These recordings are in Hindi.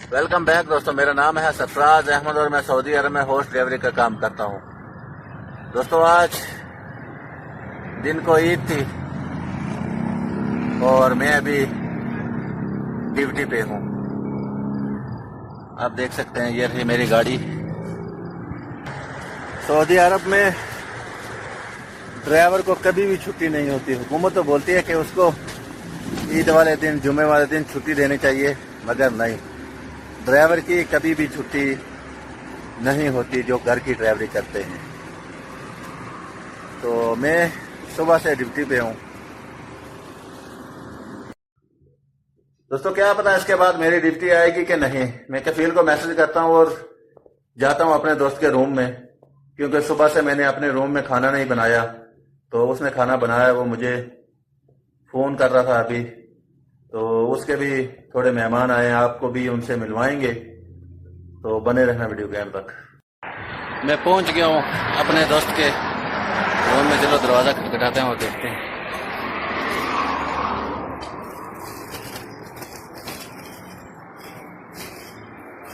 वेलकम बैक दोस्तों, मेरा नाम है सरफराज अहमद और मैं सऊदी अरब में होस्ट डिलीवरी का काम करता हूँ। दोस्तों आज दिन को ईद थी और मैं अभी ड्यूटी पे हूँ। आप देख सकते हैं ये रही मेरी गाड़ी। सऊदी अरब में ड्राइवर को कभी भी छुट्टी नहीं होती। हुकूमत तो बोलती है कि उसको ईद वाले दिन, जुमे वाले दिन छुट्टी देनी चाहिए, मगर नहीं, ड्राइवर की कभी भी छुट्टी नहीं होती जो घर की ड्राइवरी करते हैं। तो मैं सुबह से ड्यूटी पे हूँ। दोस्तों क्या पता इसके बाद मेरी ड्यूटी आएगी कि नहीं। मैं कफील को मैसेज करता हूँ और जाता हूँ अपने दोस्त के रूम में, क्योंकि सुबह से मैंने अपने रूम में खाना नहीं बनाया। तो उसने खाना बनाया, वो मुझे फ़ोन कर रहा था अभी। तो उसके भी थोड़े मेहमान आए हैं, आपको भी उनसे मिलवाएंगे, तो बने रहना वीडियो के अंत तक। मैं पहुंच गया हूं अपने दोस्त के रूम में। चलो दरवाज़ा खटखटाते हैं और देखते हैं।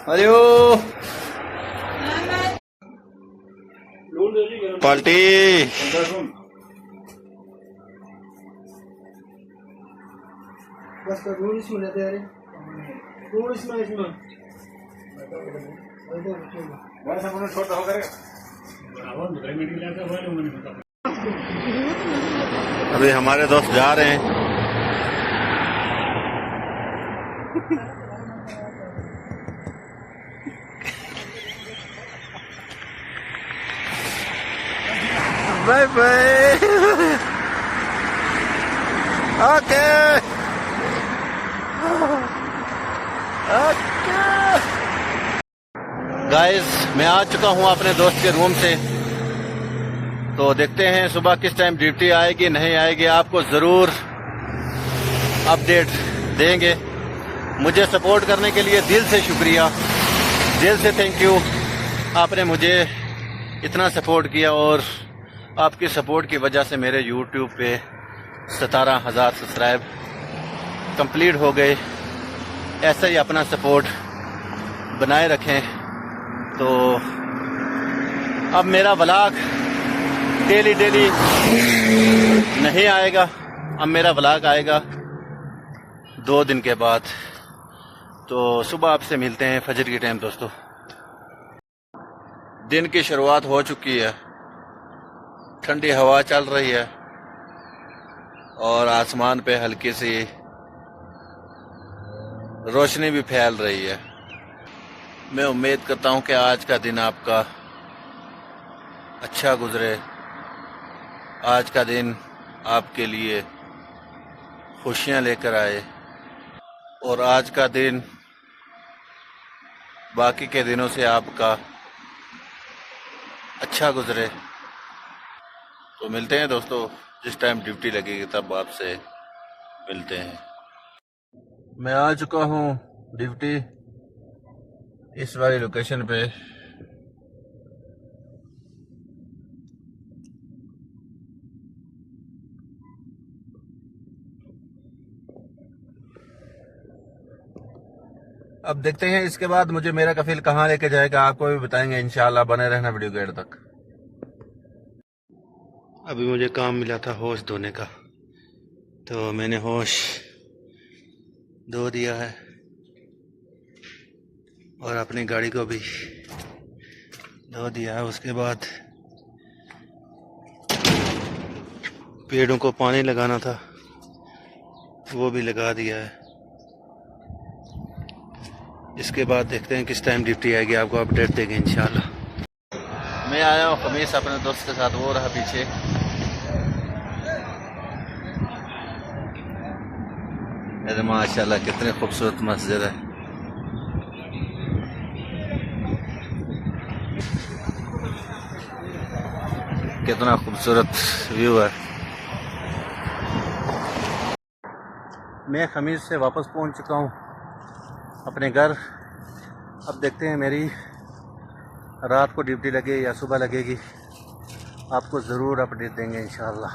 Hello party. बस का रूल इसमें रहते हैं, रूल इसमें छोटा होकर अभी हमारे दोस्त जा रहे हैं। Bye bye. ओके गाइस, मैं आ चुका हूं अपने दोस्त के रूम से। तो देखते हैं सुबह किस टाइम ड्यूटी आएगी नहीं आएगी, आपको जरूर अपडेट देंगे। मुझे सपोर्ट करने के लिए दिल से शुक्रिया, दिल से थैंक यू। आपने मुझे इतना सपोर्ट किया और आपकी सपोर्ट की वजह से मेरे YouTube पे 17,000 सब्सक्राइब कंप्लीट हो गए। ऐसे ही अपना सपोर्ट बनाए रखें। तो अब मेरा व्लॉग डेली नहीं आएगा, अब मेरा व्लॉग आएगा 2 दिन के बाद। तो सुबह आपसे मिलते हैं फजर की टाइम। दोस्तों दिन की शुरुआत हो चुकी है, ठंडी हवा चल रही है और आसमान पे हल्की सी रोशनी भी फैल रही है। मैं उम्मीद करता हूं कि आज का दिन आपका अच्छा गुजरे, आज का दिन आपके लिए खुशियां लेकर आए और आज का दिन बाकी के दिनों से आपका अच्छा गुजरे। तो मिलते हैं दोस्तों, जिस टाइम ड्यूटी लगेगी तब आपसे मिलते हैं। मैं आ चुका हूँ ड्यूटी इस वाली लोकेशन पे। अब देखते हैं इसके बाद मुझे मेरा कफील कहाँ लेके जाएगा, आपको भी बताएंगे इंशाल्लाह। बने रहना वीडियो के एंड तक। अभी मुझे काम मिला था होश धोने का, तो मैंने होश धो दिया है और अपनी गाड़ी को भी धो दिया है। उसके बाद पेड़ों को पानी लगाना था, वो भी लगा दिया है। इसके बाद देखते हैं किस टाइम ड्यूटी आएगी, आपको अपडेट देंगे इंशाल्लाह। मैं आया हूँ खमीस अपने दोस्त के साथ, वो रहा पीछे। अरे माशाल्लाह कितनी खूबसूरत मस्जिद है। कितना खूबसूरत व्यू है। मैं खमीस से वापस पहुंच चुका हूं अपने घर। अब देखते हैं मेरी रात को ड्यूटी लगे या सुबह लगेगी, आपको ज़रूर अपडेट देंगे इंशाल्लाह।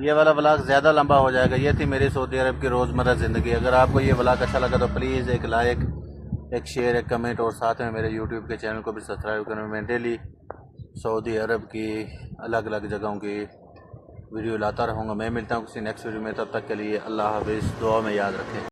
ये वाला व्लॉग ज़्यादा लंबा हो जाएगा। ये थी मेरी सऊदी अरब की रोज़मर्रा ज़िंदगी। अगर आपको ये व्लॉग अच्छा लगा तो प्लीज़ एक लाइक, एक शेयर, एक कमेंट और साथ में मेरे यूट्यूब के चैनल को भी सब्सक्राइब करें। मैं डेली सऊदी अरब की अलग अलग जगहों की वीडियो लाता रहूँगा। मैं मिलता हूँ किसी नेक्स्ट वीडियो में, तब तक के लिए अल्लाह हाफिज़। दुआ में याद रखें।